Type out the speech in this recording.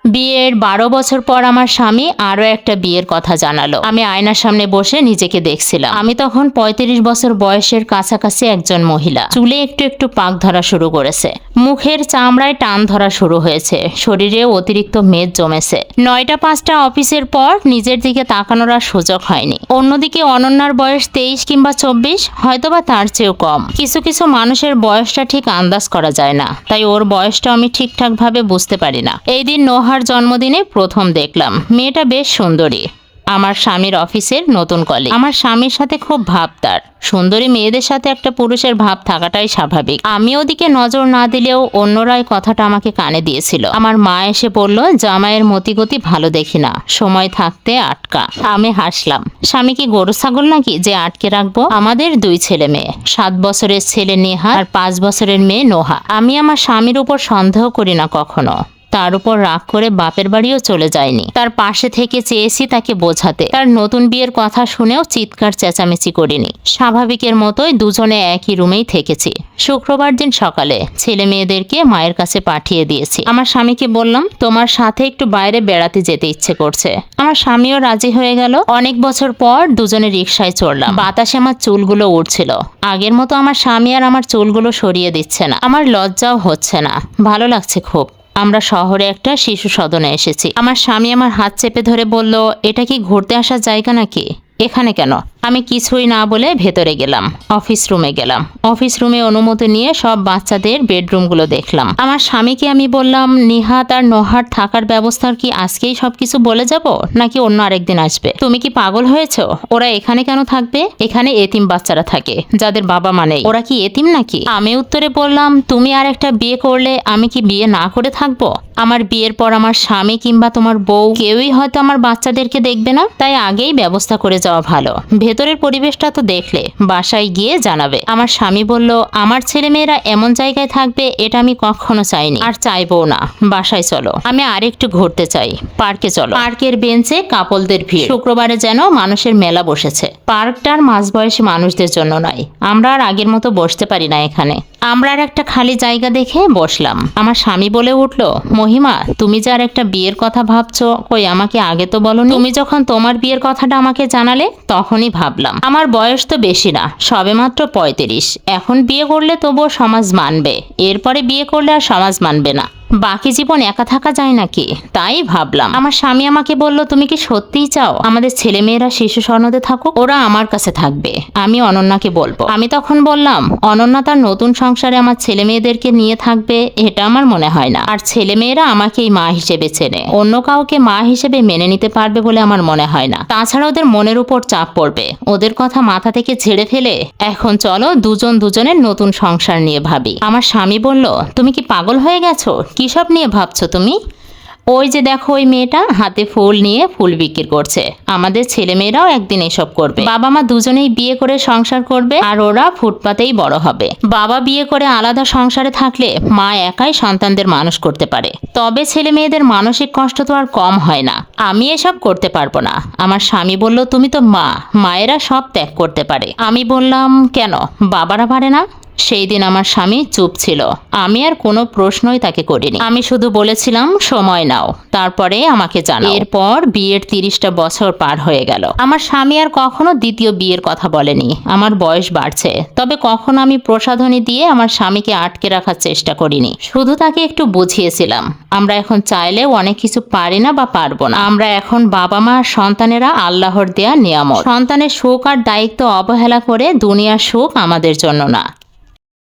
বিয়ের 12 বছর পর আমার স্বামী আরো একটা বিয়ের কথা জানালো। আমি আয়নার সামনে বসে নিজেকে দেখছিলাম। আমি তখন 35 বছর বয়সের কাছাকাছি একজন মহিলা। চুলে একটু একটু পাক ধরা শুরু করেছে, মুখের চামড়ায় টান ধরা শুরু হয়েছে, শরীরে অতিরিক্ত মেদ জমেছে। 9টা 5টা অফিসের পর নিজের দিকে তাকানোর আর সুযোগ হয়নি। অন্যদিকে অনন্যার বয়স 23 কিংবা 24, হয়তোবা তার চেয়েও কম। কিছু কিছু মানুষের বয়সটা ঠিক আন্দাজ করা যায় না, তাই ওর বয়সটা আমি ঠিকঠাক ভাবে বুঝতে পারি না। এই দিন নোহার জন্মদিনে প্রথম দেখলাম। মেয়েটা বেশ সুন্দরী, আমার স্বামীর অফিসের নতুন কলিগ। আমার স্বামীর সাথে খুব ভাব তার। সুন্দরী মেয়েদের সাথে একটা পুরুষের ভাব থাকাটাই স্বাভাবিক। আমি ওদিকে নজর না দিলেও অন্যরাই কথাটা আমাকে কানে দিয়েছিল। আমার মা এসে বলল, জামাইয়ের মতিগতি ভালো দেখি না, সময় থাকতে আটকা। আমি হাসলাম। স্বামী কি গরু ছাগল নাকি যে আটকে রাখবো? আমাদের 2 ছেলে মেয়ে, 7 বছরের ছেলে নেহা আর 5 বছরের মেয়ে নোহা। আমি আমার স্বামীর উপর সন্দেহ করি না কখনো। তার উপর রাগ করে বাপের বাড়িও চলে যায়নি। তার পাশে থেকে চেয়েছি তাকে বোঝাতে। তার নতুন বিয়ের কথা শুনেও চিৎকার চেঁচামেচি করিনি। স্বাভাবিকের মতোই দুজনে একই রুমেই থেকেছি। শুক্রবার দিন সকালে ছেলে মেয়েদেরকে মায়ের কাছে পাঠিয়ে দিয়েছি। আমার স্বামীকে বললাম, তোমার সাথে একটু বাইরে বেড়াতে যেতে ইচ্ছে করছে। আমার স্বামীও রাজি হয়ে গেল। অনেক বছর পর দুজনে রিকশায় চড়লাম। বাতাসে আমার চুলগুলো উড়ছিল। আগের মতো আমার স্বামী আর আমার চুলগুলো সরিয়ে দিচ্ছে না। আমার লজ্জাও হচ্ছে না, ভালো লাগছে খুব। আমরা শহরে একটা শিশু সদনে এসেছি। আমার স্বামী আমার হাত চেপে ধরে বলল, এটা কি ঘুরতে আসার জায়গা নাকি? এখানে কেন? আমি কিছুই না বলে ভেতরে গেলাম। অফিস রুমে গেলাম। অফিস রুমে অনুমতি নিয়ে সব বাচ্চাদের বেডরুমগুলো দেখলাম। আমার স্বামীকে আমি বললাম, নিহাত আর নোহার থাকার ব্যবস্থার কি আজকেই সবকিছু বলে যাব, নাকি অন্য আরেকদিন আসবে? তুমি কি পাগল হয়েছো? ওরা এখানে কেন থাকবে? এখানে এতিম বাচ্চারা থাকে যাদের বাবা মা নেই। ওরা কি এতিম নাকি? আমি উত্তরে বললাম, তুমি আর একটা বিয়ে করলে আমি কি বিয়ে না করে থাকবো? আমার বিয়ের পর আমার স্বামী কিংবা তোমার বউ কেউই হয়তো আমার বাচ্চাদেরকে দেখবে না, তাই আগেই ব্যবস্থা করে যাওয়া ভালো। ভেতরের পরিবেশটা তো দেখলে, বাসায় গিয়ে জানাবে। আমার স্বামী বলল, আমার ছেলেমেয়েরা এমন জায়গায় থাকবে এটা আমি কখনো চাইনি, আর চাইবো না। বাসায় চলো, আমি আরেকটু ঘুরতে চাই। পার্কে চলো। পার্কের বেঞ্চে কাপলদের ভিড়। শুক্রবারে যেন মানুষের মেলা বসেছে। পার্কটার মাঝবয়সী মানুষদের জন্য নয়। আমরা আর আগের মতো বসতে পারি না এখানে। আমরা আর একটা খালি জায়গা দেখে বসলাম। আমার স্বামী বলে উঠল, মহিমা, তুমি যে আর একটা বিয়ের কথা ভাবছো, কই আমাকে আগে তো বলোনি। তুমি যখন তোমার বিয়ের কথাটা আমাকে জানালে তখনই ভাবলাম। আমার বয়স তো বেশি না, সবেমাত্র 35। এখন বিয়ে করলে তবুও সমাজ মানবে, এরপরে বিয়ে করলে আর সমাজ মানবে না। বাকি জীবন একা থাকা যায় নাকি, তাই ভাবলাম। আমার স্বামী আমাকে বলল, তুমি কি সত্যিই চাও আমাদের ছেলেমেয়েরা শিশু সনদে থাকুক? ওরা আমার কাছে থাকবে, আমি অনন্যাকে বলবো। আমি তখন বললাম, অনন্যা তার নতুন সংসারে আমার ছেলে মেয়েদেরকে নিয়ে থাকবে এটা আমার মনে হয় না। আর ছেলেমেয়েরা আমাকেই মা হিসেবে চেনে, অন্য কাউকে মা হিসেবে মেনে নিতে পারবে বলে আমার মনে হয় না। তাছাড়া ওদের মনের উপর চাপ পড়বে। ওদের কথা মাথা থেকে ঝেড়ে ফেলে এখন চলো দুজন দুজনের নতুন সংসার নিয়ে ভাবি। আমার স্বামী বলল, তুমি কি পাগল হয়ে গেছো? কিসব নিয়ে ভাবছো তুমি? ওই যে দেখো, ওই মেয়েটা হাতে ফুল নিয়ে ফুল বিক্রি করছে। আমাদের ছেলেমেয়েরাও একদিন এসব করবে। বাবা মা দুজনেই বিয়ে করে সংসার করবে, আর ওরা ফুটপাতেই বড় হবে। বাবা বিয়ে করে আলাদা সংসারে থাকলে মা একাই সন্তানদের মানুষ করতে পারে, তবে ছেলে মেয়েদের মানসিক কষ্ট তো আর কম হয় না। আমি এসব করতে পারবো না। আমার স্বামী বলল, তুমি তো মা, মায়েরা সব ত্যাগ করতে পারে। আমি বললাম, কেন বাবারা পারে না? সেই দিন আমার স্বামী চুপ ছিল। আমি আর কোনো প্রশ্নই তাকে করিনি। আমি শুধু বলেছিলাম, সময় নাও, তারপরে আমাকে জানাও। এরপর বিয়ের 30টা বছর পার হয়ে গেল। আমার স্বামী আর কখনো দ্বিতীয় বিয়ের কথা বলেনি। আমার বয়স বাড়ছে, তবে কখনো আমি প্রসাধনী দিয়ে আমার স্বামীকে আটকে রাখার চেষ্টা করিনি। শুধু তাকে একটু বুঝিয়েছিলাম, আমরা এখন চাইলেও অনেক কিছু পারি না বা পারবো না। আমরা এখন বাবা মা আর সন্তানেরা আল্লাহর দেয়া নিয়ামত। সন্তানের সুখ আর দায়িত্ব অবহেলা করে দুনিয়ার সুখ আমাদের জন্য না।